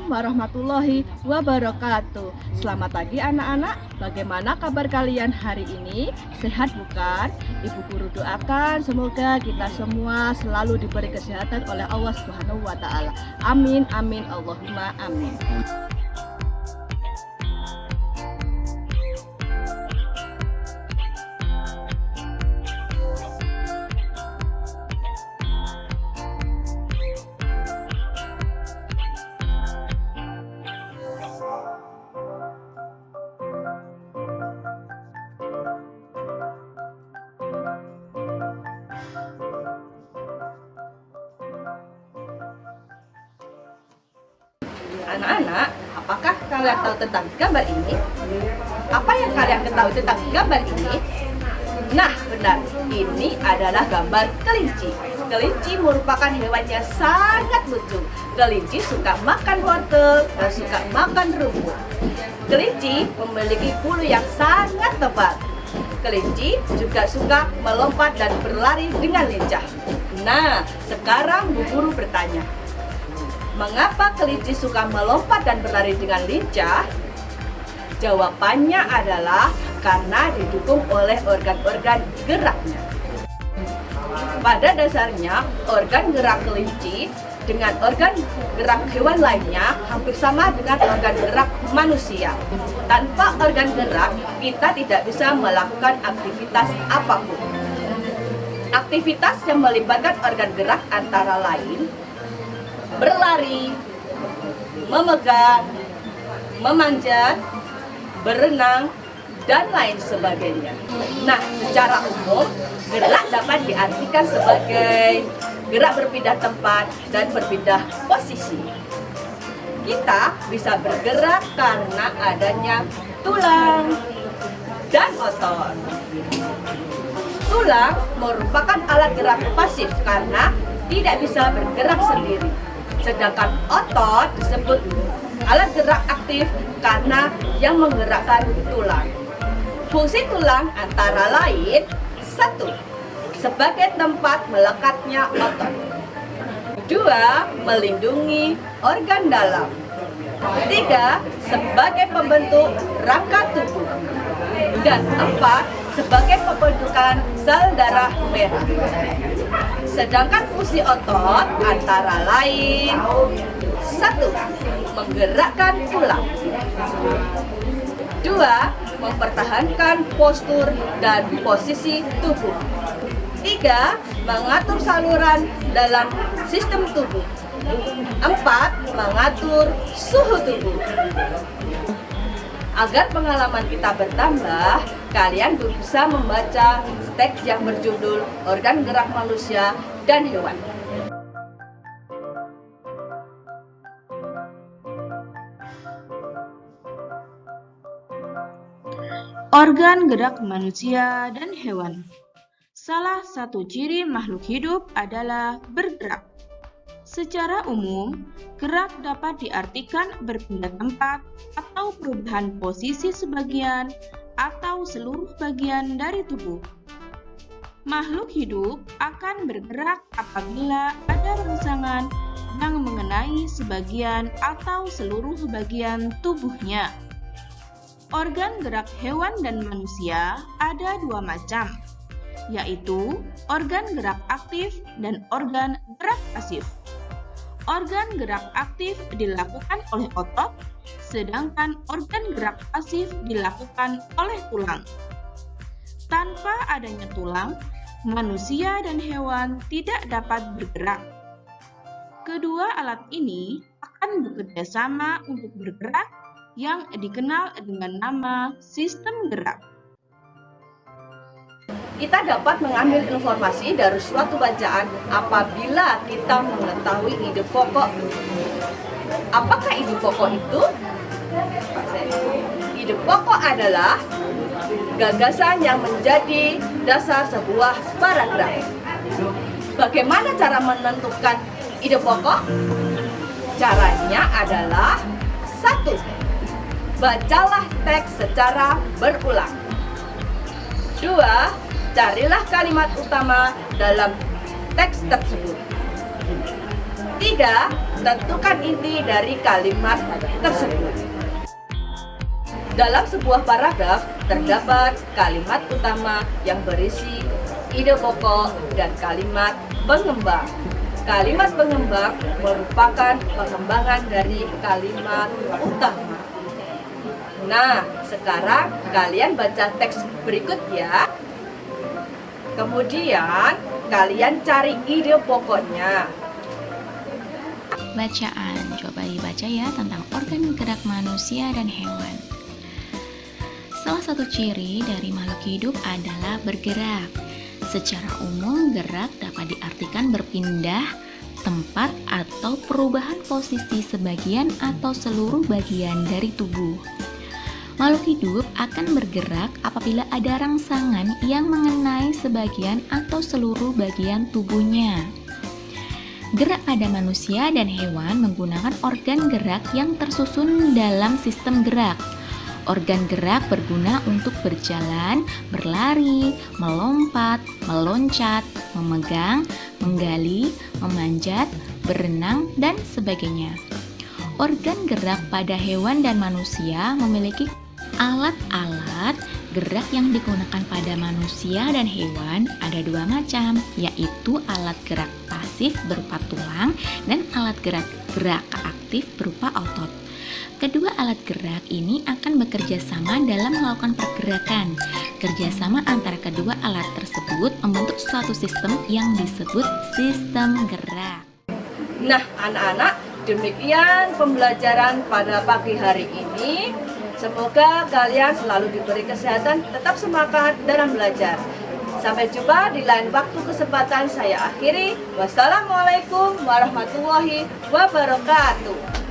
Assalamualaikum warahmatullahi wabarakatuh. Selamat pagi anak-anak. Bagaimana kabar kalian hari ini? Sehat bukan? Ibu guru doakan semoga kita semua selalu diberi kesehatan oleh Allah Subhanahu wa taala. Amin amin Allahumma amin. Anak-anak, apakah kalian tahu tentang gambar ini? Apa yang kalian ketahui tentang gambar ini? Nah, benar. Ini adalah gambar kelinci. Kelinci merupakan hewan yang sangat lucu. Kelinci suka makan wortel dan suka makan rumput. Kelinci memiliki bulu yang sangat tebal. Kelinci juga suka melompat dan berlari dengan lincah. Nah, sekarang Bu Guru bertanya, mengapa kelinci suka melompat dan berlari dengan lincah? Jawabannya adalah karena didukung oleh organ-organ geraknya. Pada dasarnya, organ gerak kelinci dengan organ gerak hewan lainnya hampir sama dengan organ gerak manusia. Tanpa organ gerak, kita tidak bisa melakukan aktivitas apapun. Aktivitas yang melibatkan organ gerak antara lain berlari, memegang, memanjat, berenang, dan lain sebagainya. Nah, secara umum, gerak dapat diartikan sebagai gerak berpindah tempat dan berpindah posisi. Kita bisa bergerak karena adanya tulang dan otot. Tulang merupakan alat gerak pasif karena tidak bisa bergerak sendiri. Sedangkan otot disebut alat gerak aktif karena yang menggerakkan tulang. Fungsi tulang antara lain: 1. Sebagai tempat melekatnya otot. 2. Melindungi organ dalam. 3. Sebagai pembentuk rangka tubuh. Dan 4. Sebagai pembentukan sel darah merah. Sedangkan fungsi otot antara lain: 1. Menggerakkan tulang. 2. Mempertahankan postur dan posisi tubuh. 3. Mengatur saluran dalam sistem tubuh. 4. Mengatur suhu tubuh. Agar pengalaman kita bertambah, kalian bisa membaca teks yang berjudul Organ Gerak Manusia dan Hewan. Organ gerak manusia dan hewan. Salah satu ciri makhluk hidup adalah bergerak. Secara umum, gerak dapat diartikan berpindah tempat atau perubahan posisi sebagian atau seluruh bagian dari tubuh. Makhluk hidup akan bergerak apabila ada rangsangan yang mengenai sebagian atau seluruh bagian tubuhnya. Organ gerak hewan dan manusia ada dua macam, yaitu organ gerak aktif dan organ gerak pasif. Organ gerak aktif dilakukan oleh otot, sedangkan organ gerak pasif dilakukan oleh tulang. Tanpa adanya tulang, manusia dan hewan tidak dapat bergerak. Kedua alat ini akan bekerja sama untuk bergerak yang dikenal dengan nama sistem gerak. Kita dapat mengambil informasi dari suatu bacaan apabila kita mengetahui ide pokok. Apakah ide pokok itu? Ide pokok adalah gagasan yang menjadi dasar sebuah paragraf. Bagaimana cara menentukan ide pokok? Caranya adalah: 1. Bacalah teks secara berulang. 2. Carilah kalimat utama dalam teks tersebut. 3. Tentukan inti dari kalimat tersebut. Dalam sebuah paragraf terdapat kalimat utama yang berisi ide pokok dan kalimat pengembang. Kalimat pengembang merupakan pengembangan dari kalimat utama. Nah, sekarang kalian baca teks berikut ya. Kemudian kalian cari ide pokoknya. Bacaan, coba dibaca ya tentang organ gerak manusia dan hewan. Salah satu ciri dari makhluk hidup adalah bergerak. Secara umum, gerak dapat diartikan berpindah tempat atau perubahan posisi sebagian atau seluruh bagian dari tubuh. Makhluk hidup akan bergerak apabila ada rangsangan yang mengenai sebagian atau seluruh bagian tubuhnya. Gerak pada manusia dan hewan menggunakan organ gerak yang tersusun dalam sistem gerak. Organ gerak berguna untuk berjalan, berlari, melompat, meloncat, memegang, menggali, memanjat, berenang, dan sebagainya. Organ gerak pada hewan dan manusia memiliki alat-alat gerak yang digunakan pada manusia dan hewan ada dua macam, yaitu alat gerak pasif berupa tulang dan alat gerak aktif berupa otot. Kedua alat gerak ini akan bekerja sama dalam melakukan pergerakan. Kerjasama antara kedua alat tersebut membentuk suatu sistem yang disebut sistem gerak. Nah, anak-anak, demikian pembelajaran pada pagi hari ini. Semoga kalian selalu diberi kesehatan, tetap semangat dalam belajar. Sampai jumpa di lain waktu kesempatan. Saya akhiri. Wassalamualaikum warahmatullahi wabarakatuh.